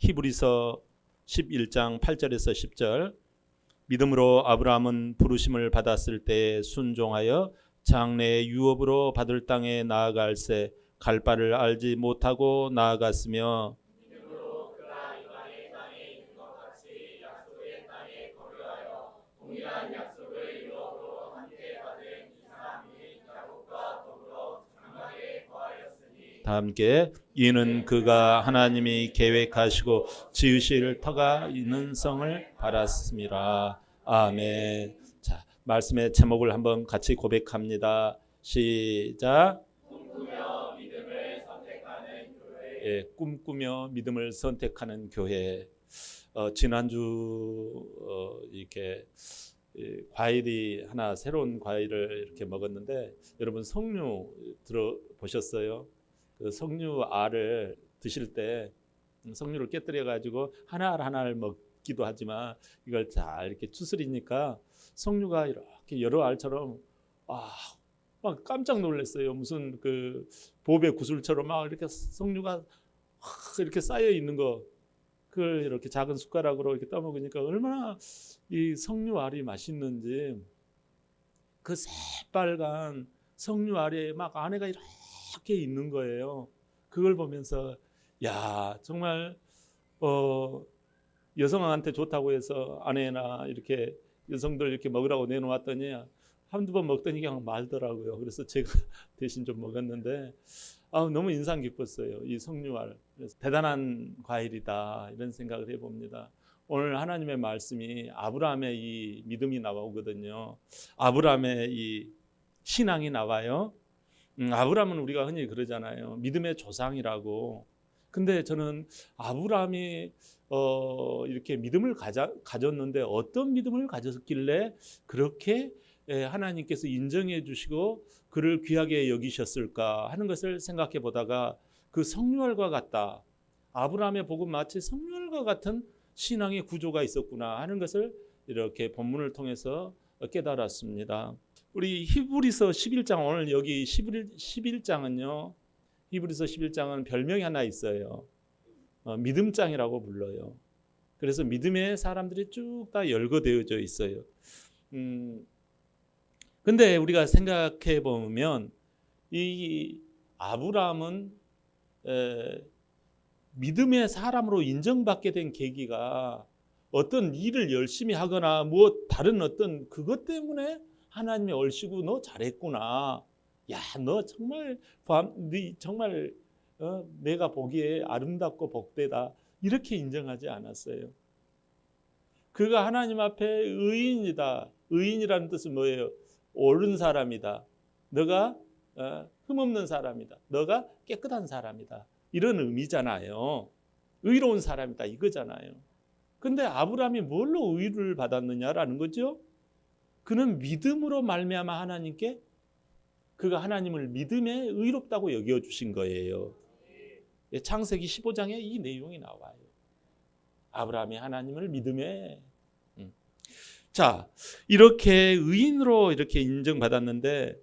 히브리서 11장 8절에서 10절. 믿음으로 아브라함은 부르심을 받았을 때 순종하여 장래의 유업으로 받을 땅에 나아갈새 갈 바를 알지 못하고 나아갔으며 다 함께 이는 그가 하나님이 계획하시고 지으실 터가 있는 성을 바랐습니다. 아멘. 자, 말씀의 제목을 한번 같이 고백합니다. 시작. 꿈꾸며 믿음을 선택하는 교회. 예, 꿈꾸며 믿음을 선택하는 교회. 지난주 이렇게 과일이 하나 새로운 과일을 이렇게 먹었는데 여러분 석류 들어보셨어요? 그 석류 알을 드실 때 석류를 깨뜨려 가지고 하나를 먹기도 하지만 이걸 잘 이렇게 추스리니까 석류가 이렇게 여러 알처럼 막 깜짝 놀랐어요. 무슨 그 보배 구슬처럼 막 이렇게 석류가 이렇게 쌓여 있는 거 그걸 이렇게 작은 숟가락으로 이렇게 떠먹으니까 얼마나 이 석류 알이 맛있는지 그 새빨간 석류 알에 막 안에가 이렇게 있는 거예요. 그걸 보면서 야 정말 여성한테 좋다고 해서 아내나 이렇게 여성들 이렇게 먹으라고 내놓았더니 한두 번 먹더니 그냥 말더라고요. 그래서 제가 대신 좀 먹었는데 너무 인상 깊었어요. 이 석류알. 그래서 대단한 과일이다 이런 생각을 해봅니다. 오늘 하나님의 말씀이 아브라함의 이 믿음이 나오거든요. 아브라함의 이 신앙이 나와요. 아브라함은 우리가 흔히 그러잖아요. 믿음의 조상이라고. 근데 저는 아브라함이 이렇게 믿음을 가졌는데 어떤 믿음을 가졌길래 그렇게 하나님께서 인정해 주시고 그를 귀하게 여기셨을까 하는 것을 생각해 보다가 그 석류알과 같다. 아브라함의 복은 마치 석류알과 같은 신앙의 구조가 있었구나 하는 것을 이렇게 본문을 통해서 깨달았습니다. 우리 히브리서 11장 오늘 여기 11장은요. 히브리서 11장은 별명이 하나 있어요. 믿음장이라고 불러요. 그래서 믿음의 사람들이 쭉 다 열거되어져 있어요. 근데 우리가 생각해 보면 이 아브라함은 믿음의 사람으로 인정받게 된 계기가 어떤 일을 열심히 하거나 뭐 다른 어떤 그것 때문에 하나님이 얼씨구 너 잘했구나. 야, 너 정말 내가 보기에 아름답고 복되다. 이렇게 인정하지 않았어요. 그가 하나님 앞에 의인이다. 의인이라는 뜻은 뭐예요? 옳은 사람이다. 너가 흠없는 사람이다. 너가 깨끗한 사람이다. 이런 의미잖아요. 의로운 사람이다 이거잖아요. 근데 아브라함이 뭘로 의를 받았느냐라는 거죠. 그는 믿음으로 말미암아 하나님께 그가 하나님을 믿음에 의롭다고 여겨주신 거예요. 창세기 15장에 이 내용이 나와요. 아브라함이 하나님을 믿음에 자 이렇게 의인으로 이렇게 인정받았는데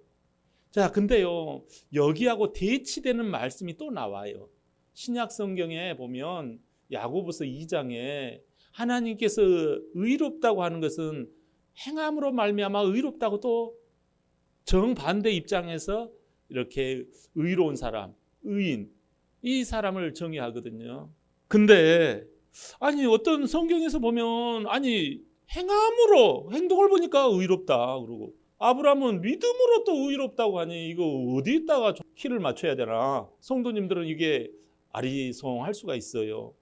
자 근데요 여기하고 대치되는 말씀이 또 나와요. 신약 성경에 보면 야고보서 2장에 하나님께서 의롭다고 하는 것은 행함으로 말미암아 의롭다고 또 정반대 입장에서 이렇게 의로운 사람, 의인 이 사람을 정의하거든요. 근데 아니 어떤 성경에서 보면 아니 행함으로 행동을 보니까 의롭다 그러고 아브라함은 믿음으로 또 의롭다고 하니 이거 어디다가 키를 맞춰야 되나? 성도님들은 이게 아리송할 수가 있어요.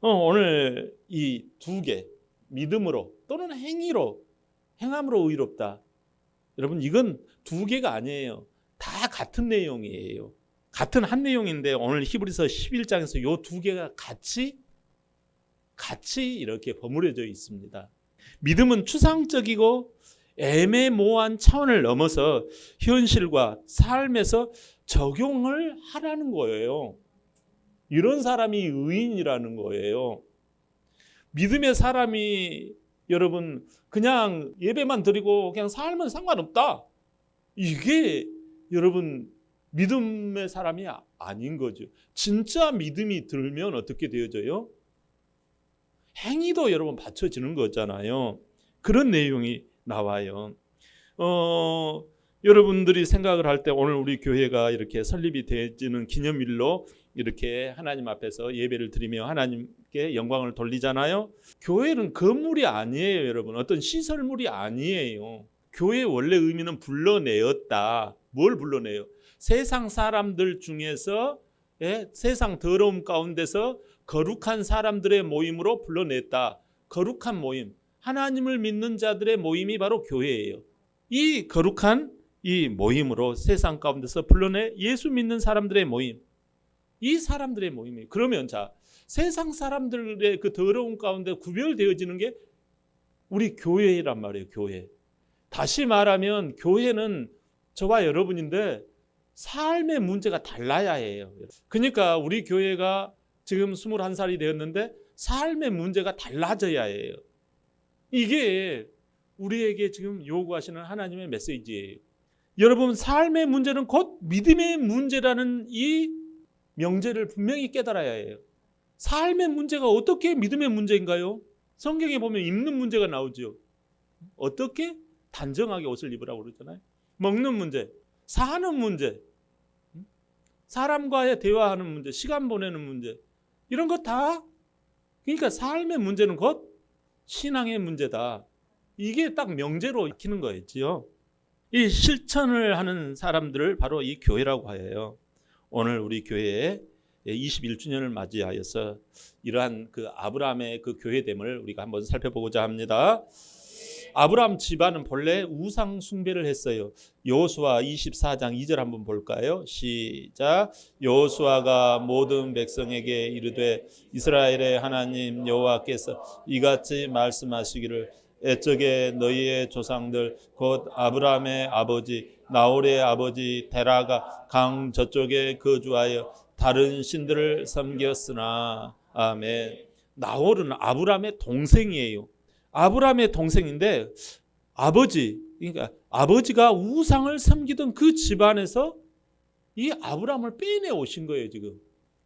오늘 이 두 개 믿음으로 또는 행위로 행함으로 의롭다. 여러분 이건 두 개가 아니에요. 다 같은 내용이에요. 같은 한 내용인데 오늘 히브리서 11장에서 이 두 개가 같이 이렇게 버무려져 있습니다. 믿음은 추상적이고 애매모호한 차원을 넘어서 현실과 삶에서 적용을 하라는 거예요. 이런 사람이 의인이라는 거예요. 믿음의 사람이 여러분 그냥 예배만 드리고 그냥 살면 상관없다. 이게 여러분 믿음의 사람이 아닌 거죠. 진짜 믿음이 들면 어떻게 되어져요? 행위도 여러분 받쳐지는 거잖아요. 그런 내용이 나와요. 여러분들이 생각을 할 때 오늘 우리 교회가 이렇게 설립이 되어지는 기념일로 이렇게 하나님 앞에서 예배를 드리며 하나님께 영광을 돌리잖아요. 교회는 건물이 아니에요, 여러분. 어떤 시설물이 아니에요. 교회의 원래 의미는 불러내었다. 뭘 불러내요? 세상 사람들 중에서 세상 더러움 가운데서 거룩한 사람들의 모임으로 불러냈다. 거룩한 모임, 하나님을 믿는 자들의 모임이 바로 교회예요. 이 거룩한 이 모임으로 세상 가운데서 불러내 예수 믿는 사람들의 모임, 이 사람들의 모임이에요. 그러면 자, 세상 사람들의 그 더러움 가운데 구별되어지는 게 우리 교회란 말이에요. 교회. 다시 말하면 교회는 저와 여러분인데 삶의 문제가 달라야 해요. 그러니까 우리 교회가 지금 21살이 되었는데 삶의 문제가 달라져야 해요. 이게 우리에게 지금 요구하시는 하나님의 메시지예요. 여러분, 삶의 문제는 곧 믿음의 문제라는 이 명제를 분명히 깨달아야 해요. 삶의 문제가 어떻게 믿음의 문제인가요? 성경에 보면 입는 문제가 나오죠. 어떻게? 단정하게 옷을 입으라고 그러잖아요. 먹는 문제, 사는 문제, 사람과의 대화하는 문제, 시간 보내는 문제, 이런 거 다, 그러니까 삶의 문제는 곧 신앙의 문제다. 이게 딱 명제로 익히는 거였지요. 이 실천을 하는 사람들을 바로 이 교회라고 하여요. 오늘 우리 교회에 21주년을 맞이하여서 이러한 그 아브라함의 그 교회됨을 우리가 한번 살펴보고자 합니다. 아브라함 집안은 본래 우상 숭배를 했어요. 여호수아 24장 2절 한번 볼까요? 시작. 여호수아가 모든 백성에게 이르되 이스라엘의 하나님 여호와께서 이같이 말씀하시기를 옛적에 너희의 조상들 곧 아브라함의 아버지 나홀의 아버지 데라가 강 저쪽에 거주하여 다른 신들을 섬겼으나. 아멘. 나홀은 아브라함의 동생이에요. 아브라함의 동생인데 아버지, 그러니까 아버지가 우상을 섬기던 그 집안에서 이 아브라함을 빼내 오신 거예요, 지금.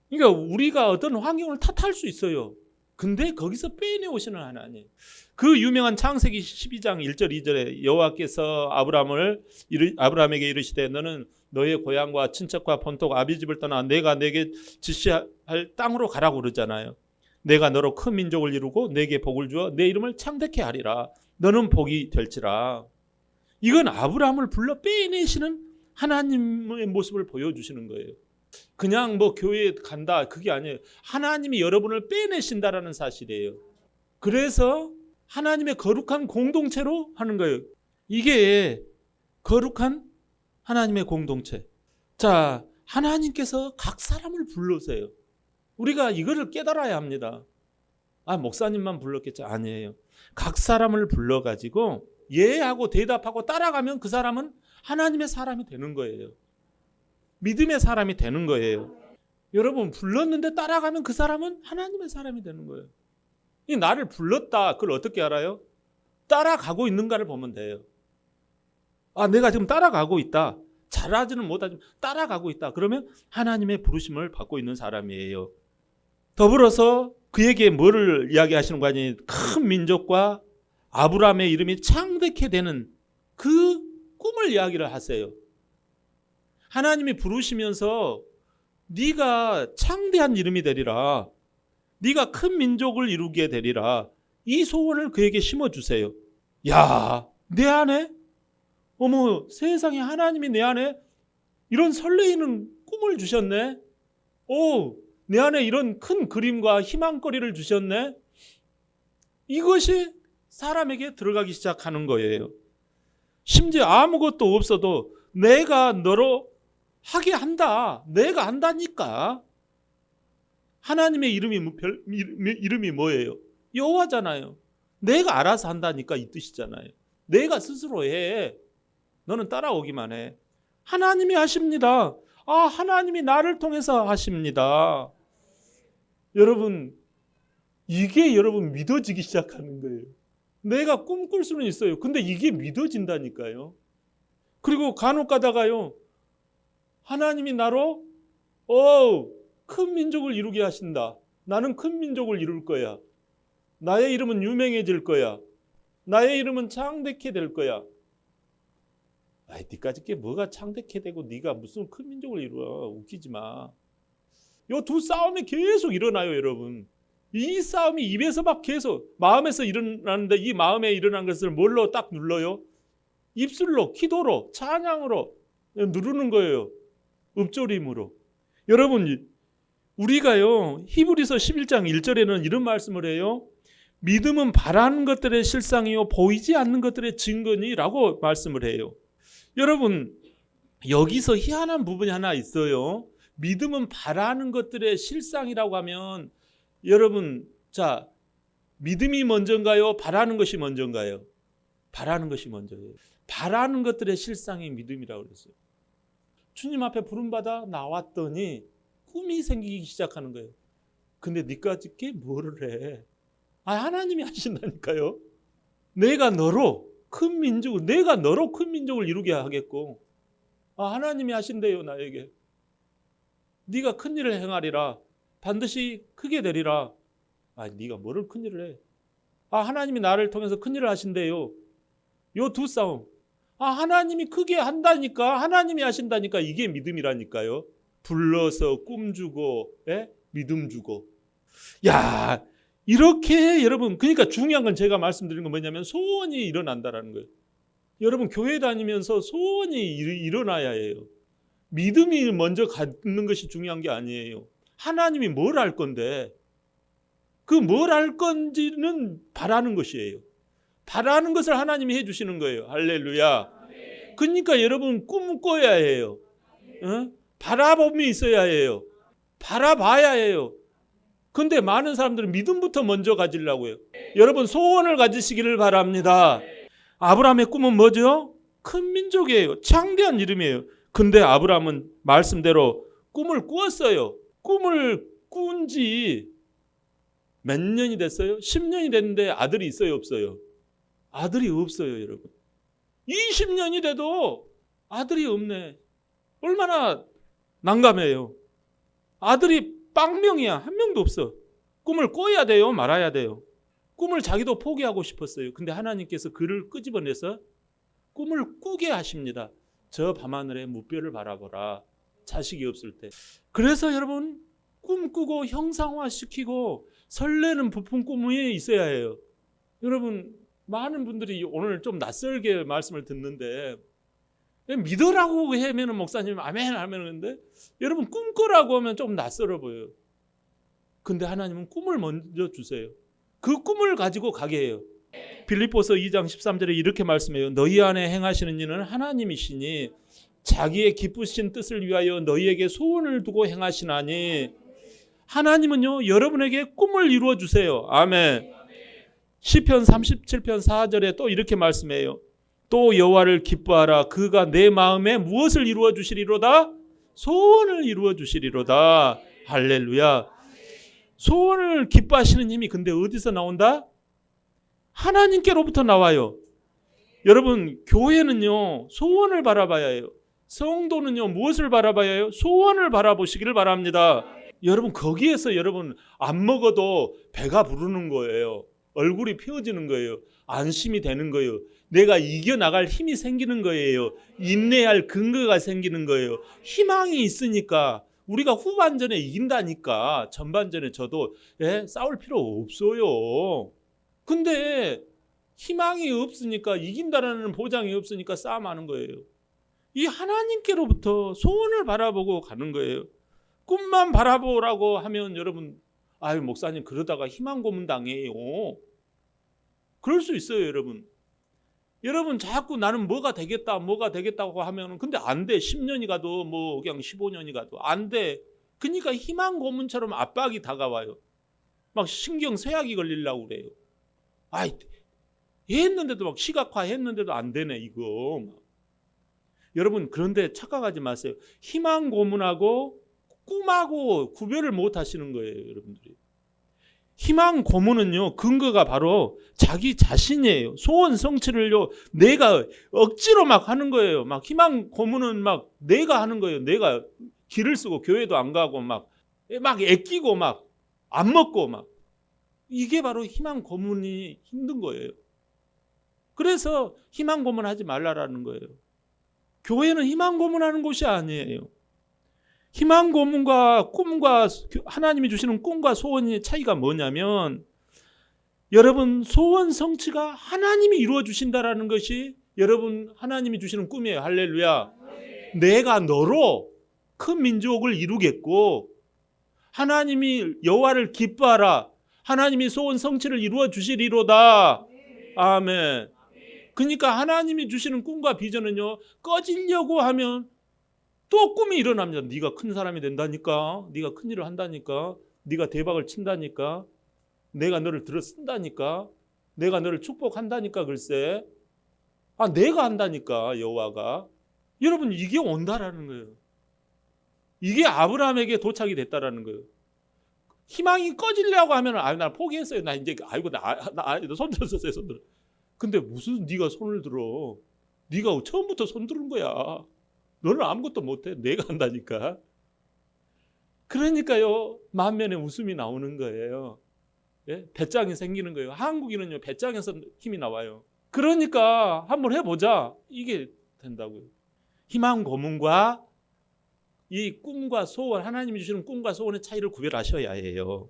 그러니까 우리가 어떤 환경을 탓할 수 있어요. 근데 거기서 빼내 오시는 하나님. 그 유명한 창세기 12장 1절 2절에 여호와께서 아브라함에게 이르시되 너는 너의 고향과 친척과 본토 아비집을 떠나 내가 내게 지시할 땅으로 가라고 그러잖아요. 내가 너로 큰 민족을 이루고 내게 복을 주어 내 이름을 창대케 하리라. 너는 복이 될지라. 이건 아브라함을 불러 빼내시는 하나님의 모습을 보여주시는 거예요. 그냥 뭐 교회에 간다 그게 아니에요. 하나님이 여러분을 빼내신다라는 사실이에요. 그래서 하나님의 거룩한 공동체로 하는 거예요. 이게 거룩한 하나님의 공동체. 자, 하나님께서 각 사람을 불러세요. 우리가 이거를 깨달아야 합니다. 목사님만 불렀겠죠? 아니에요. 각 사람을 불러가지고 예하고 대답하고 따라가면 그 사람은 하나님의 사람이 되는 거예요. 믿음의 사람이 되는 거예요. 여러분, 불렀는데 따라가면 그 사람은 하나님의 사람이 되는 거예요. 이 나를 불렀다. 그걸 어떻게 알아요? 따라가고 있는가를 보면 돼요. 내가 지금 따라가고 있다. 잘하지는 못하지만 따라가고 있다. 그러면 하나님의 부르심을 받고 있는 사람이에요. 더불어서 그에게 뭐를 이야기하시는 거 아니에요? 큰 민족과 아브라함의 이름이 창대케 되는 그 꿈을 이야기를 하세요. 하나님이 부르시면서 네가 창대한 이름이 되리라. 네가 큰 민족을 이루게 되리라. 이 소원을 그에게 심어주세요. 야, 내 안에 어머 세상에 하나님이 내 안에 이런 설레이는 꿈을 주셨네. 내 안에 이런 큰 그림과 희망거리를 주셨네. 이것이 사람에게 들어가기 시작하는 거예요. 심지어 아무것도 없어도 내가 너로 하게 한다. 내가 한다니까. 하나님의 이름이 뭐예요? 여호와잖아요. 내가 알아서 한다니까 이 뜻이잖아요. 내가 스스로 해. 너는 따라오기만 해. 하나님이 하십니다. 하나님이 나를 통해서 하십니다. 여러분, 이게 여러분 믿어지기 시작하는 거예요. 내가 꿈꿀 수는 있어요. 근데 이게 믿어진다니까요. 그리고 간혹 가다가요. 하나님이 나로 큰 민족을 이루게 하신다. 나는 큰 민족을 이룰 거야. 나의 이름은 유명해질 거야. 나의 이름은 창대케 될 거야. 아이, 니까지 게 뭐가 창대케 되고 네가 무슨 큰 민족을 이루어. 웃기지 마. 요 두 싸움이 계속 일어나요, 여러분. 이 싸움이 입에서 막 계속 마음에서 일어나는데 이 마음에 일어난 것을 뭘로 딱 눌러요? 입술로, 기도로, 찬양으로 누르는 거예요. 읊조림으로. 여러분, 우리가요, 히브리서 11장 1절에는 이런 말씀을 해요. 믿음은 바라는 것들의 실상이요 보이지 않는 것들의 증거니라고 말씀을 해요. 여러분, 여기서 희한한 부분이 하나 있어요. 믿음은 바라는 것들의 실상이라고 하면 여러분, 자, 믿음이 먼저인가요? 바라는 것이 먼저인가요? 바라는 것이 먼저예요. 바라는 것들의 실상이 믿음이라고 그랬어요. 주님 앞에 부름받아 나왔더니 꿈이 생기기 시작하는 거예요. 근데 니까지 게 뭐를 해? 하나님이 하신다니까요. 내가 너로 큰 민족을 이루게 하겠고, 하나님이 하신대요, 나에게. 네가 큰 일을 행하리라. 반드시 크게 되리라. 네가 뭐를 큰 일을 해? 하나님이 나를 통해서 큰 일을 하신대요. 요 두 싸움. 하나님이 크게 한다니까, 하나님이 하신다니까, 이게 믿음이라니까요. 불러서 꿈 주고, 믿음 주고. 야, 이렇게 여러분, 그러니까 중요한 건 제가 말씀드린 건 뭐냐면 소원이 일어난다라는 거예요. 여러분, 교회 다니면서 소원이 일어나야 해요. 믿음이 먼저 갖는 것이 중요한 게 아니에요. 하나님이 뭘 할 건데 그 뭘 할 건지는 바라는 것이에요. 바라는 것을 하나님이 해주시는 거예요. 할렐루야. 그러니까 여러분, 꿈을 꿔야 해요. 바라봄이 있어야 해요. 바라봐야 해요. 근데 많은 사람들은 믿음부터 먼저 가지려고 해요. 여러분, 소원을 가지시기를 바랍니다. 아브라함의 꿈은 뭐죠? 큰 민족이에요. 창대한 이름이에요. 근데 아브라함은 말씀대로 꿈을 꾸었어요. 꿈을 꾼 지 몇 년이 됐어요? 10년이 됐는데 아들이 있어요, 없어요? 아들이 없어요, 여러분. 20년이 돼도 아들이 없네. 얼마나 난감해요. 아들이 빵명이야. 한 명도 없어. 꿈을 꿔야 돼요, 말아야 돼요? 꿈을 자기도 포기하고 싶었어요. 근데 하나님께서 그를 끄집어내서 꿈을 꾸게 하십니다. 저 밤하늘에 무뼈를 바라보라. 자식이 없을 때. 그래서 여러분, 꿈꾸고 형상화시키고 설레는 부푼 꿈이 있어야 해요. 여러분, 많은 분들이 오늘 좀 낯설게 말씀을 듣는데 믿으라고 하면 목사님 아멘 하면은데 여러분, 꿈꾸라고 하면 좀 낯설어 보여요. 근데 하나님은 꿈을 먼저 주세요. 그 꿈을 가지고 가게 해요. 빌립보서 2장 13절에 이렇게 말씀해요. 너희 안에 행하시는 이는 하나님이시니 자기의 기쁘신 뜻을 위하여 너희에게 소원을 두고 행하시나니. 하나님은요, 여러분에게 꿈을 이루어 주세요. 아멘. 시편 37편 4절에 또 이렇게 말씀해요. 또 여호와를 기뻐하라. 그가 내 마음에 무엇을 이루어 주시리로다? 소원을 이루어 주시리로다. 할렐루야. 소원을 기뻐하시는 힘이 근데 어디서 나온다? 하나님께로부터 나와요. 여러분, 교회는요, 소원을 바라봐야 해요. 성도는요, 무엇을 바라봐야 해요? 소원을 바라보시기를 바랍니다. 여러분, 거기에서 여러분 안 먹어도 배가 부르는 거예요. 얼굴이 펴지는 거예요. 안심이 되는 거예요. 내가 이겨나갈 힘이 생기는 거예요. 인내할 근거가 생기는 거예요. 희망이 있으니까 우리가 후반전에 이긴다니까 전반전에 저도 싸울 필요 없어요. 근데 희망이 없으니까, 이긴다라는 보장이 없으니까 싸움하는 거예요. 이 하나님께로부터 소원을 바라보고 가는 거예요. 꿈만 바라보라고 하면 여러분, 목사님 그러다가 희망 고문 당해요. 그럴 수 있어요, 여러분. 여러분 자꾸 나는 뭐가 되겠다고 하면 근데 안 돼. 10년이 가도 뭐 그냥 15년이 가도 안 돼. 그러니까 희망 고문처럼 압박이 다가와요. 막 신경 쇠약이 걸리려고 그래요. 했는데도 막 시각화 했는데도 안 되네, 이거. 여러분, 그런데 착각하지 마세요. 희망 고문하고 꿈하고 구별을 못 하시는 거예요, 여러분들이. 희망 고문은요, 근거가 바로 자기 자신이에요. 소원 성취를요, 내가 억지로 막 하는 거예요. 막 희망 고문은 막 내가 하는 거예요. 내가 길을 쓰고 교회도 안 가고 막 애끼고 막 안 먹고 막. 이게 바로 희망 고문이 힘든 거예요. 그래서 희망 고문하지 말라라는 거예요. 교회는 희망 고문하는 곳이 아니에요. 희망 고문과 꿈과 하나님이 주시는 꿈과 소원의 차이가 뭐냐면, 여러분 소원 성취가 하나님이 이루어 주신다라는 것이 여러분 하나님이 주시는 꿈이에요. 할렐루야. 내가 너로 큰 민족을 이루겠고, 하나님이 여호와를 기뻐하라, 하나님이 소원 성취를 이루어 주시리로다. 아멘. 그러니까 하나님이 주시는 꿈과 비전은요, 꺼지려고 하면 또 꿈이 일어납니다. 네가 큰 사람이 된다니까, 네가 큰 일을 한다니까, 네가 대박을 친다니까, 내가 너를 들어 쓴다니까, 내가 너를 축복한다니까. 글쎄, 내가 한다니까, 여호와가. 여러분, 이게 온다라는 거예요. 이게 아브라함에게 도착이 됐다라는 거예요. 희망이 꺼지려고 하면 나 포기했어요. 나 이제 나 손 들었어요. 손 들어. 근데 무슨 네가 손을 들어? 네가 처음부터 손 들은 거야. 너는 아무것도 못해. 내가 한다니까. 그러니까요, 만면에 웃음이 나오는 거예요. 예? 배짱이 생기는 거예요. 한국인은요, 배짱에서 힘이 나와요. 그러니까 한번 해보자. 이게 된다고요. 희망 고문과 이 꿈과 소원, 하나님이 주시는 꿈과 소원의 차이를 구별하셔야 해요.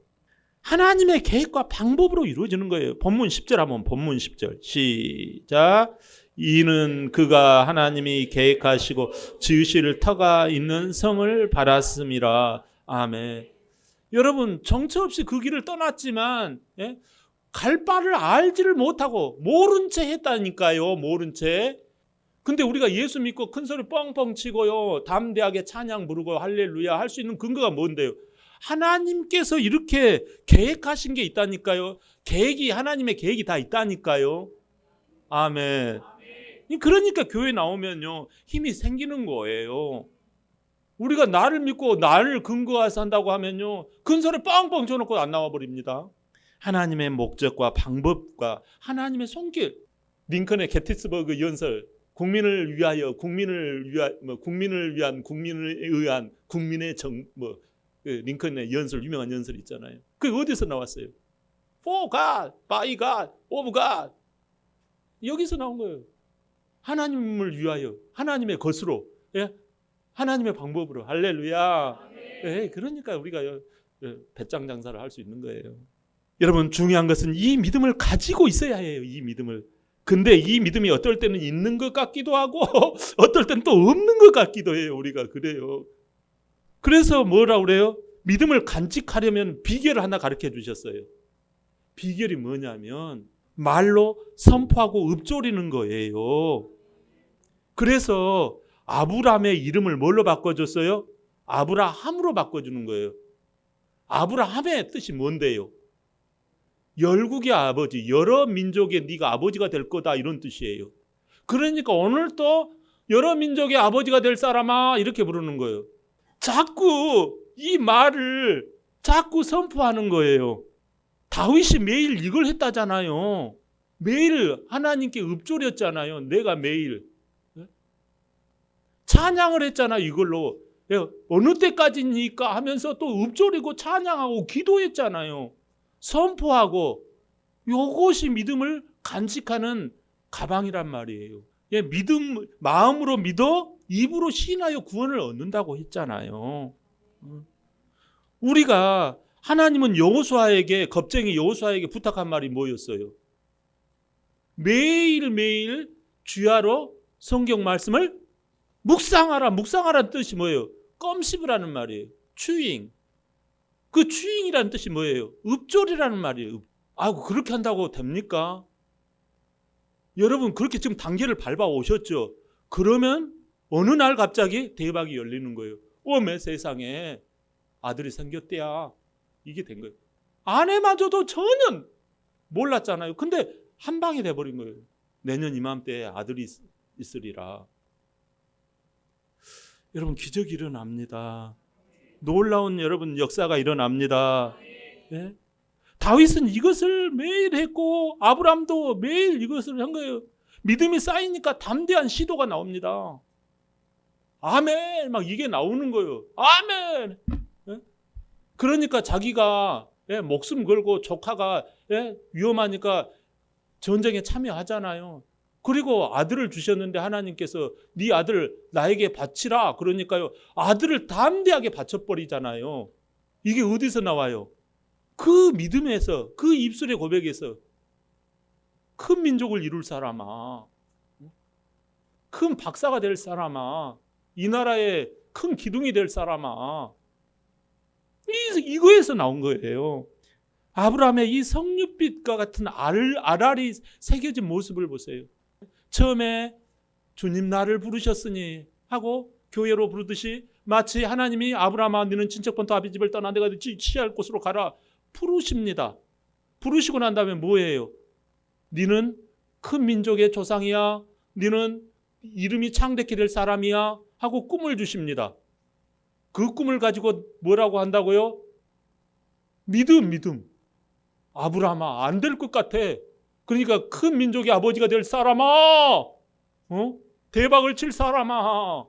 하나님의 계획과 방법으로 이루어지는 거예요. 본문 10절 한번, 본문 10절 시작. 이는 그가 하나님이 계획하시고 지으실 터가 있는 성을 바랐음이라. 아멘. 여러분, 정처 없이 그 길을 떠났지만, 예? 갈 바를 알지를 못하고 모른 채 했다니까요. 모른 채. 근데 우리가 예수 믿고 큰 소리 뻥뻥 치고요, 담대하게 찬양 부르고 할렐루야 할 수 있는 근거가 뭔데요? 하나님께서 이렇게 계획하신 게 있다니까요. 하나님의 계획이 다 있다니까요. 아멘. 그러니까 교회 나오면요, 힘이 생기는 거예요. 우리가 나를 믿고 나를 근거해서 한다고 하면요, 큰 소리 뻥뻥 쳐놓고 안 나와 버립니다. 하나님의 목적과 방법과 하나님의 손길. 링컨의 게티스버그 연설, 국민을 위하여, 국민을 위한, 국민을 의한, 국민의 링컨의 연설, 유명한 연설 있잖아요. 그게 어디서 나왔어요? For God, by God, of God. 여기서 나온 거예요. 하나님을 위하여, 하나님의 것으로, 예? 하나님의 방법으로. 할렐루야. 예, 그러니까 우리가 배짱 장사를 할 수 있는 거예요. 여러분, 중요한 것은 이 믿음을 가지고 있어야 해요. 이 믿음을. 근데 이 믿음이 어떨 때는 있는 것 같기도 하고 어떨 때는 또 없는 것 같기도 해요. 우리가 그래요. 그래서 뭐라 그래요? 믿음을 간직하려면 비결을 하나 가르쳐 주셨어요. 비결이 뭐냐면 말로 선포하고 읊조리는 거예요. 그래서 아브라함의 이름을 뭘로 바꿔줬어요? 아브라함으로 바꿔주는 거예요. 아브라함의 뜻이 뭔데요? 열국의 아버지, 여러 민족의 네가 아버지가 될 거다, 이런 뜻이에요. 그러니까 오늘 또 여러 민족의 아버지가 될 사람아, 이렇게 부르는 거예요. 자꾸 이 말을 자꾸 선포하는 거예요. 다윗이 매일 이걸 했다잖아요. 매일 하나님께 읊조렸잖아요. 내가 매일 찬양을 했잖아요. 이걸로 어느 때까지니까 하면서 또 읊조리고 찬양하고 기도했잖아요. 선포하고. 이것이 믿음을 간직하는 가방이란 말이에요. 예, 믿음, 마음으로 믿어 입으로 시인하여 구원을 얻는다고 했잖아요. 우리가 하나님은 여호수아에게, 겁쟁이 여호수아에게 부탁한 말이 뭐였어요? 매일매일 주야로 성경 말씀을 묵상하라. 묵상하라는 뜻이 뭐예요? 껌 씹으라는 말이에요. 추잉. 그 추잉이라는 뜻이 뭐예요? 읊조리라는 말이에요. 그렇게 한다고 됩니까? 여러분, 그렇게 지금 단계를 밟아 오셨죠? 그러면 어느 날 갑자기 대박이 열리는 거예요. 어메 세상에 아들이 생겼대야. 이게 된 거예요. 아내마저도 전혀 몰랐잖아요. 근데 한 방에 돼버린 거예요. 내년 이맘때에 아들이 있으리라. 여러분, 기적이 일어납니다. 놀라운 여러분 역사가 일어납니다. 예? 다윗은 이것을 매일 했고 아브라함도 매일 이것을 한 거예요. 믿음이 쌓이니까 담대한 시도가 나옵니다. 아멘 막 이게 나오는 거예요. 아멘. 그러니까 자기가 목숨 걸고 조카가 위험하니까 전쟁에 참여하잖아요. 그리고 아들을 주셨는데 하나님께서 네 아들 나에게 바치라 그러니까요. 아들을 담대하게 바쳐버리잖아요. 이게 어디서 나와요? 그 믿음에서, 그 입술의 고백에서 큰 민족을 이룰 사람아, 큰 박사가 될 사람아, 이 나라의 큰 기둥이 될 사람아, 이거에서 나온 거예요. 아브라함의 이 석류빛과 같은 알알이 새겨진 모습을 보세요. 처음에 주님 나를 부르셨으니 하고 교회로 부르듯이 마치 하나님이 아브라함아 너는 친척본토 아비집을 떠나 내가 취할 곳으로 가라 부르십니다. 부르시고 난 다음에 뭐예요? 너는 큰 민족의 조상이야. 너는 이름이 창대케 될 사람이야 하고 꿈을 주십니다. 그 꿈을 가지고 뭐라고 한다고요? 믿음. 아브라함아 안 될 것 같아. 그러니까 큰 민족의 아버지가 될 사람아, 대박을 칠 사람아.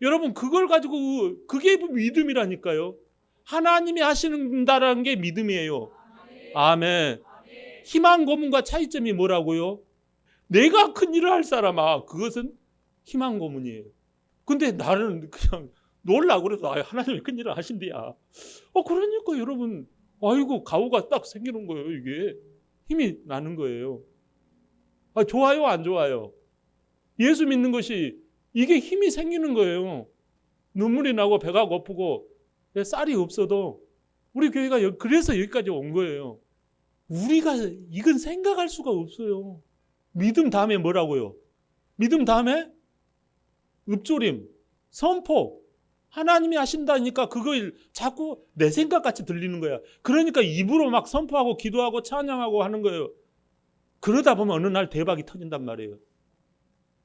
여러분 그걸 가지고 그게 믿음이라니까요. 하나님이 하시는다라는 게 믿음이에요. 아멘. 희망 고문과 차이점이 뭐라고요? 내가 큰 일을 할 사람아, 그것은 희망 고문이에요. 근데 나는 그냥 놀라고 그래서 하나님이 큰 일을 하신대야. 그러니까 여러분 아이고 가오가 딱 생기는 거예요. 이게 힘이 나는 거예요. 좋아요 안 좋아요? 예수 믿는 것이 이게 힘이 생기는 거예요. 눈물이 나고 배가 고프고 쌀이 없어도 우리 교회가 그래서 여기까지 온 거예요. 우리가 이건 생각할 수가 없어요. 믿음 다음에 뭐라고요? 믿음 다음에 읊조림, 선포. 하나님이 하신다니까 그걸 자꾸 내 생각같이 들리는 거야. 그러니까 입으로 막 선포하고 기도하고 찬양하고 하는 거예요. 그러다 보면 어느 날 대박이 터진단 말이에요.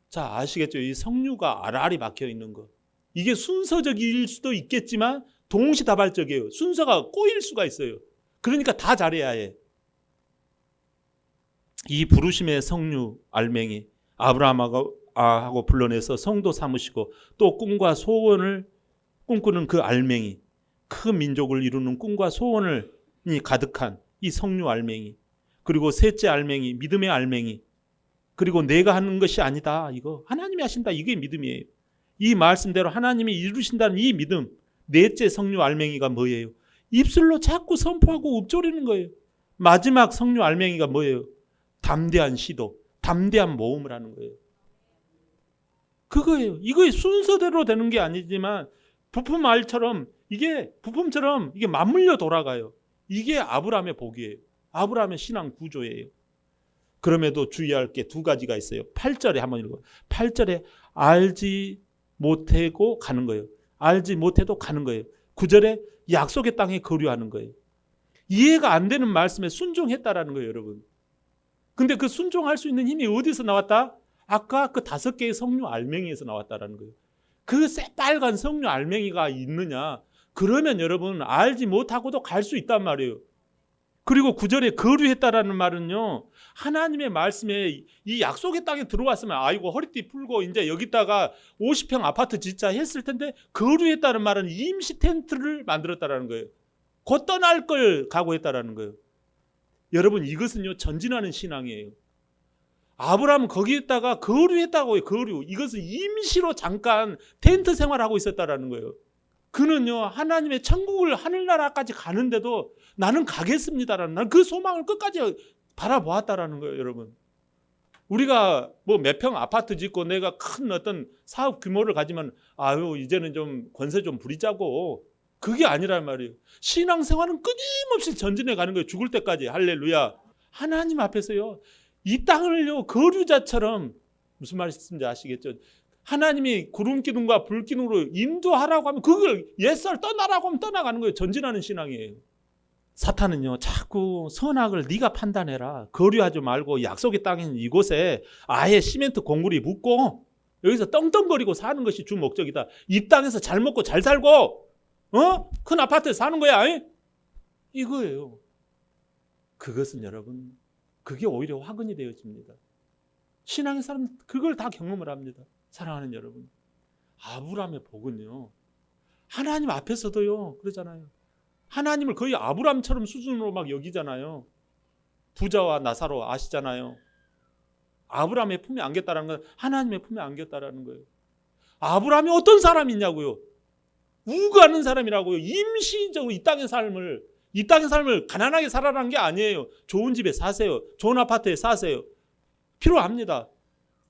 자, 아시겠죠? 이 석류가 알알이 박혀 있는 거. 이게 순서적일 수도 있겠지만 동시다발적이에요. 순서가 꼬일 수가 있어요. 그러니까 다 잘해야 해. 이 부르심의 석류 알맹이 아브라함하고 불러내서 성도 삼으시고 또 꿈과 소원을 꿈꾸는 그 알맹이, 큰 민족을 이루는 꿈과 소원을 가득한 이 석류 알맹이, 그리고 셋째 알맹이, 믿음의 알맹이, 그리고 내가 하는 것이 아니다. 이거 하나님이 하신다. 이게 믿음이에요. 이 말씀대로 하나님이 이루신다는 이 믿음. 넷째 석류 알맹이가 뭐예요? 입술로 자꾸 선포하고 읊조리는 거예요. 마지막 석류 알맹이가 뭐예요? 담대한 시도, 담대한 모험을 하는 거예요. 그거예요. 이거 순서대로 되는 게 아니지만 부품처럼 이게 맞물려 돌아가요. 이게 아브라함의 복이에요. 아브라함의 신앙 구조예요. 그럼에도 주의할 게 두 가지가 있어요. 8절에 한번 읽어요. 8절에 알지 못하고 가는 거예요. 알지 못해도 가는 거예요. 9절에 약속의 땅에 거류하는 거예요. 이해가 안 되는 말씀에 순종했다라는 거예요, 여러분. 근데 그 순종할 수 있는 힘이 어디서 나왔다? 아까 그 5개의 석류 알맹이에서 나왔다라는 거예요. 그 새빨간 석류 알맹이가 있느냐? 그러면 여러분 알지 못하고도 갈 수 있단 말이에요. 그리고 9절에 거류했다라는 말은요, 하나님의 말씀에 이 약속의 땅에 들어왔으면 아이고 허리띠 풀고 이제 여기다가 50평 아파트 짓자 했을 텐데, 거류했다는 말은 임시 텐트를 만들었다라는 거예요. 곧 떠날 걸 각오했다라는 거예요. 여러분 이것은요 전진하는 신앙이에요. 아브라함은 거기에다가 거류했다고요. 거류. 이것은 임시로 잠깐 텐트 생활하고 있었다라는 거예요. 그는요 하나님의 천국을 하늘나라까지 가는데도 나는 가겠습니다라는, 나는 그 소망을 끝까지 바라보았다라는 거예요. 여러분 우리가 뭐 몇 평 아파트 짓고 내가 큰 어떤 사업 규모를 가지면 아유 이제는 좀 권세 좀 부리자고, 그게 아니란 말이에요. 신앙생활은 끊임없이 전진해 가는 거예요. 죽을 때까지. 할렐루야. 하나님 앞에서요 이 땅을요 거류자처럼, 무슨 말씀인지 아시겠죠? 하나님이 구름 기둥과 불 기둥으로 인도하라고 하면 그걸 옛살 떠나라고 하면 떠나가는 거예요. 전진하는 신앙이에요. 사탄은요 자꾸 선악을 네가 판단해라, 거류하지 말고 약속의 땅인 이곳에 아예 시멘트 공구리 묻고 여기서 떵떵거리고 사는 것이 주 목적이다. 이 땅에서 잘 먹고 잘 살고 큰 아파트에 사는 거야. 이거예요. 그것은 여러분, 그게 오히려 화근이 되어집니다. 신앙의 사람은 그걸 다 경험을 합니다. 사랑하는 여러분, 아브라함의 복은요, 하나님 앞에서도요 그러잖아요. 하나님을 거의 아브라함처럼 수준으로 막 여기잖아요. 부자와 나사로 아시잖아요. 아브라함의 품에 안겼다는 건 하나님의 품에 안겼다라는 거예요. 아브라함이 어떤 사람이냐고요? 우가는 사람이라고요. 임시적으로 이 땅의 삶을 가난하게 살아라는 게 아니에요. 좋은 집에 사세요. 좋은 아파트에 사세요. 필요합니다.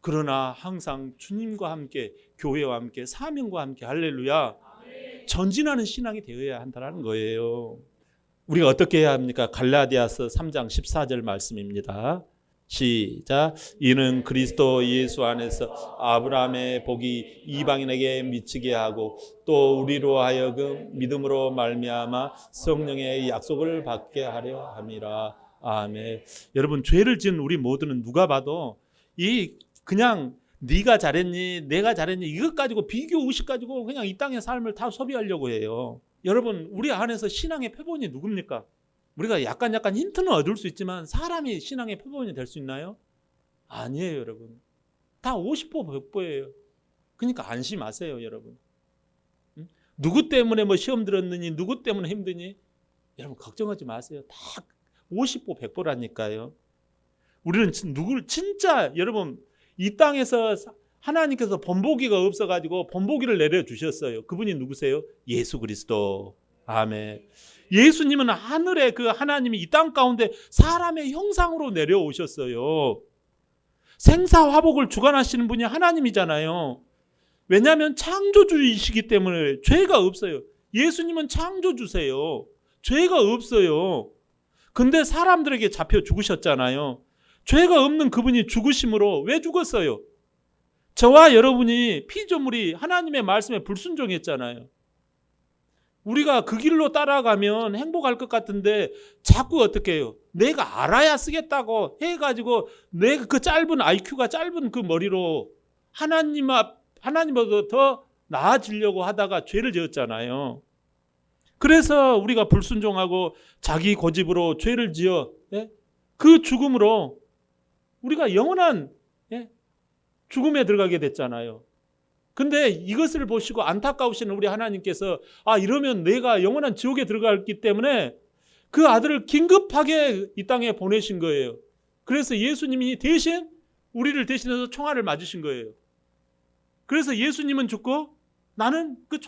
그러나 항상 주님과 함께, 교회와 함께, 사명과 함께, 할렐루야, 전진하는 신앙이 되어야 한다는 거예요. 우리가 어떻게 해야 합니까? 갈라디아서 3장 14절 말씀입니다. 시작. 이는 그리스도 예수 안에서 아브라함의 복이 이방인에게 미치게 하고 또 우리로 하여금 믿음으로 말미암아 성령의 약속을 받게 하려 함이라. 아멘. 여러분, 죄를 지은 우리 모두는 누가 봐도 그냥 네가 잘했니 내가 잘했니 이것 가지고 비교 의식 가지고 그냥 이 땅의 삶을 다 소비하려고 해요. 여러분, 우리 안에서 신앙의 표본이 누굽니까? 우리가 약간 힌트는 얻을 수 있지만 사람이 신앙의 표본이 될 수 있나요? 아니에요, 여러분. 다 50% 100%예요. 그러니까 안심하세요, 여러분. 누구 때문에 뭐 시험 들었느니, 누구 때문에 힘드니, 여러분 걱정하지 마세요. 다 50% 100%라니까요. 우리는 누구를 진짜, 여러분, 이 땅에서 하나님께서 본보기가 없어가지고 본보기를 내려주셨어요. 그분이 누구세요? 예수 그리스도. 아멘. 예수님은 하늘에 그 하나님이 이 땅 가운데 사람의 형상으로 내려오셨어요. 생사화복을 주관하시는 분이 하나님이잖아요. 왜냐하면 창조주이시기 때문에 죄가 없어요. 예수님은 창조주세요. 죄가 없어요. 근데 사람들에게 잡혀 죽으셨잖아요. 죄가 없는 그분이 죽으심으로 왜 죽었어요? 저와 여러분이 피조물이 하나님의 말씀에 불순종했잖아요. 우리가 그 길로 따라가면 행복할 것 같은데 자꾸 어떻게 해요? 내가 알아야 쓰겠다고 해가지고 내가 그 짧은 IQ가 짧은 그 머리로 하나님보다 더 나아지려고 하다가 죄를 지었잖아요. 그래서 우리가 불순종하고 자기 고집으로 죄를 지어 그 죽음으로 우리가 영원한 죽음에 들어가게 됐잖아요. 근데 이것을 보시고 안타까우시는 우리 하나님께서 이러면 내가 영원한 지옥에 들어갔기 때문에 그 아들을 긴급하게 이 땅에 보내신 거예요. 그래서 예수님이 대신 우리를 대신해서 총알을 맞으신 거예요. 그래서 예수님은 죽고 나는 그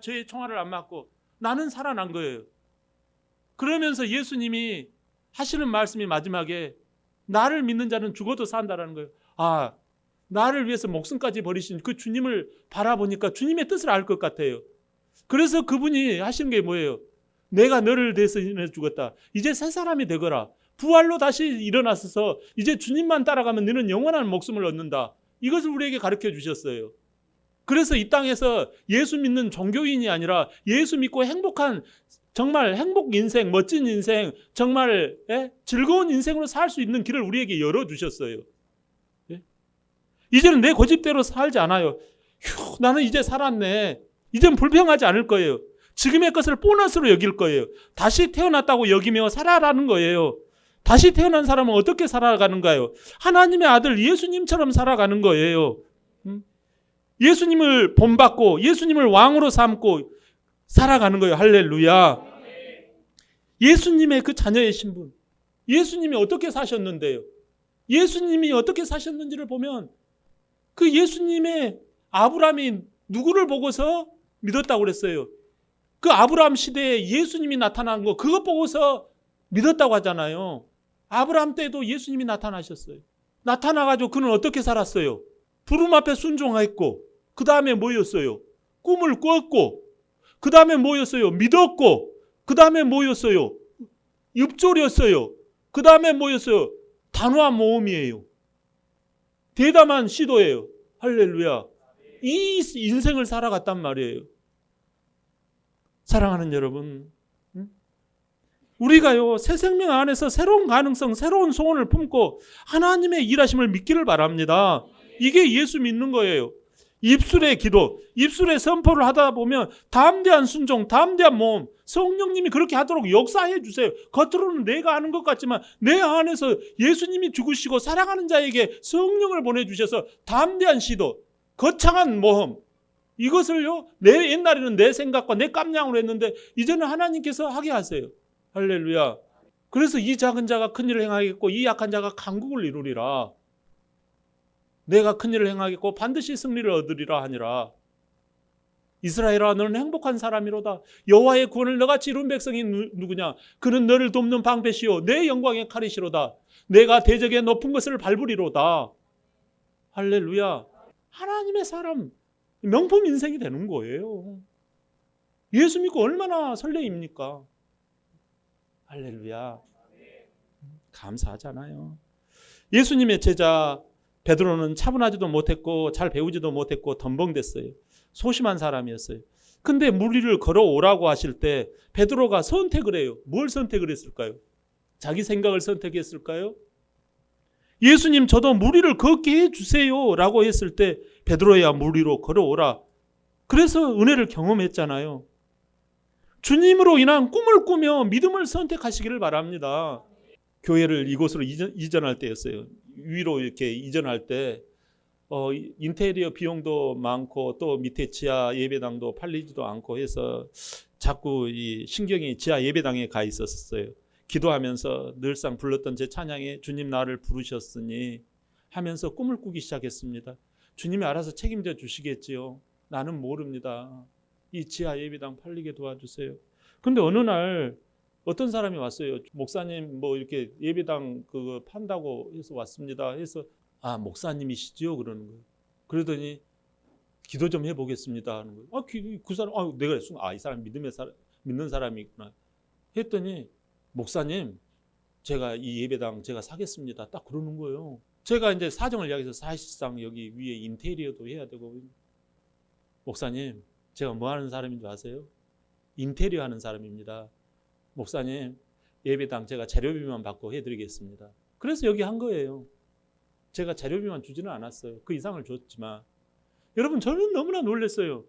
저의 총알을 안 맞고 나는 살아난 거예요. 그러면서 예수님이 하시는 말씀이 마지막에 나를 믿는 자는 죽어도 산다라는 거예요. 나를 위해서 목숨까지 버리신 그 주님을 바라보니까 주님의 뜻을 알 것 같아요. 그래서 그분이 하시는 게 뭐예요? 내가 너를 대신해 죽었다. 이제 새 사람이 되거라. 부활로 다시 일어나서 이제 주님만 따라가면 너는 영원한 목숨을 얻는다. 이것을 우리에게 가르쳐 주셨어요. 그래서 이 땅에서 예수 믿는 종교인이 아니라 예수 믿고 행복한, 정말 행복 인생, 멋진 인생, 정말 즐거운 인생으로 살 수 있는 길을 우리에게 열어주셨어요. 이제는 내 고집대로 살지 않아요. 나는 이제 살았네. 이제는 불평하지 않을 거예요. 지금의 것을 보너스로 여길 거예요. 다시 태어났다고 여기며 살아라는 거예요. 다시 태어난 사람은 어떻게 살아가는가요? 하나님의 아들 예수님처럼 살아가는 거예요. 예수님을 본받고 예수님을 왕으로 삼고 살아가는 거예요. 할렐루야. 예수님의 그 자녀의 신분, 예수님이 어떻게 사셨는데요? 예수님이 어떻게 사셨는지를 보면 그 예수님의 아브라함이 누구를 보고서 믿었다고 그랬어요? 그 아브라함 시대에 예수님이 나타난 거 그것 보고서 믿었다고 하잖아요. 아브라함 때도 예수님이 나타나셨어요. 나타나가지고 그는 어떻게 살았어요? 부름 앞에 순종했고 그 다음에 뭐였어요? 꿈을 꿨고 그 다음에 뭐였어요? 믿었고 그 다음에 뭐였어요? 읍졸이었어요. 그 다음에 뭐였어요? 단호한 모험이에요. 대담한 시도예요. 할렐루야. 이 인생을 살아갔단 말이에요. 사랑하는 여러분, 우리가요 새 생명 안에서 새로운 가능성, 새로운 소원을 품고 하나님의 일하심을 믿기를 바랍니다. 이게 예수 믿는 거예요. 입술의 기도, 입술의 선포를 하다 보면 담대한 순종, 담대한 모험, 성령님이 그렇게 하도록 역사해 주세요. 겉으로는 내가 아는 것 같지만 내 안에서 예수님이 죽으시고 사랑하는 자에게 성령을 보내주셔서 담대한 시도, 거창한 모험, 이것을요, 내 옛날에는 내 생각과 내 깜냥으로 했는데 이제는 하나님께서 하게 하세요. 할렐루야. 그래서 이 작은 자가 큰 일을 행하겠고 이 약한 자가 강국을 이루리라. 내가 큰 일을 행하겠고 반드시 승리를 얻으리라 하니라. 이스라엘아, 너는 행복한 사람이로다. 여호와의 구원을 너같이 이룬 백성이 누구냐? 그는 너를 돕는 방패시오 내 영광의 칼이시로다. 내가 대적의 높은 것을 밟으리로다. 할렐루야. 하나님의 사람, 명품 인생이 되는 거예요. 예수 믿고 얼마나 설레입니까? 할렐루야. 감사하잖아요. 예수님의 제자 베드로는 차분하지도 못했고 잘 배우지도 못했고 덤벙댔어요. 소심한 사람이었어요. 근데 물 위를 걸어오라고 하실 때 베드로가 선택을 해요. 뭘 선택을 했을까요? 자기 생각을 선택했을까요? 예수님, 저도 물 위를 걷게 해주세요 라고 했을 때 베드로야 물 위로 걸어오라. 그래서 은혜를 경험했잖아요. 주님으로 인한 꿈을 꾸며 믿음을 선택하시기를 바랍니다. 교회를 이곳으로 이전할 때였어요. 위로 이렇게 이전할 때 인테리어 비용도 많고 또 밑에 지하 예배당도 팔리지도 않고 해서 자꾸 이 신경이 지하 예배당에 가 있었어요. 기도하면서 늘상 불렀던 제 찬양에 주님 나를 부르셨으니 하면서 꿈을 꾸기 시작했습니다. 주님이 알아서 책임져 주시겠지요. 나는 모릅니다. 이 지하 예배당 팔리게 도와주세요. 근데 어느 날 어떤 사람이 왔어요. 목사님 뭐 이렇게 예배당 그거 판다고 해서 왔습니다. 해서 아, 목사님이시죠? 그러는 거예요. 그러더니 기도 좀 해보겠습니다 하는 거예요. 그 사람, 내가 이 사람 믿는 사람이구나 했더니 목사님, 제가 이 예배당 제가 사겠습니다. 딱 그러는 거예요. 제가 이제 사정을 이야기해서 사실상 여기 위에 인테리어도 해야 되고, 목사님, 제가 뭐 하는 사람인 줄 아세요? 인테리어 하는 사람입니다. 목사님, 예배당 제가 재료비만 받고 해드리겠습니다. 그래서 여기 한 거예요. 제가 재료비만 주지는 않았어요. 그 이상을 줬지만. 여러분, 저는 너무나 놀랐어요.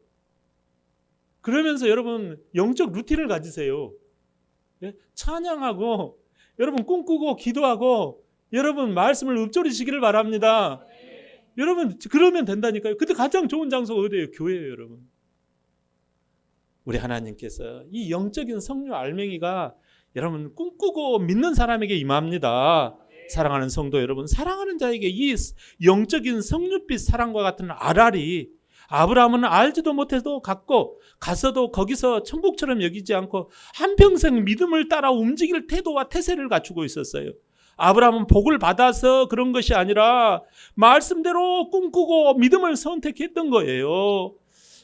그러면서 여러분, 영적 루틴을 가지세요. 예? 찬양하고, 여러분 꿈꾸고 기도하고, 여러분 말씀을 읊조리시기를 바랍니다. 여러분, 그러면 된다니까요. 근데 가장 좋은 장소가 어디예요? 교회예요, 여러분. 우리 하나님께서 이 영적인 성령 알맹이가 여러분 꿈꾸고 믿는 사람에게 임합니다. 사랑하는 성도 여러분, 사랑하는 자에게 이 영적인 성령빛 사랑과 같은 알알이 아브라함은 알지도 못해도 갔고 가서도 거기서 천국처럼 여기지 않고 한평생 믿음을 따라 움직일 태도와 태세를 갖추고 있었어요. 아브라함은 복을 받아서 그런 것이 아니라 말씀대로 꿈꾸고 믿음을 선택했던 거예요.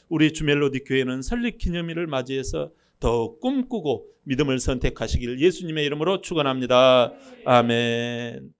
우리 주멜로디 교회는 설립 기념일을 맞이해서 더 꿈꾸고 믿음을 선택하시길 예수님의 이름으로 축원합니다. 아멘.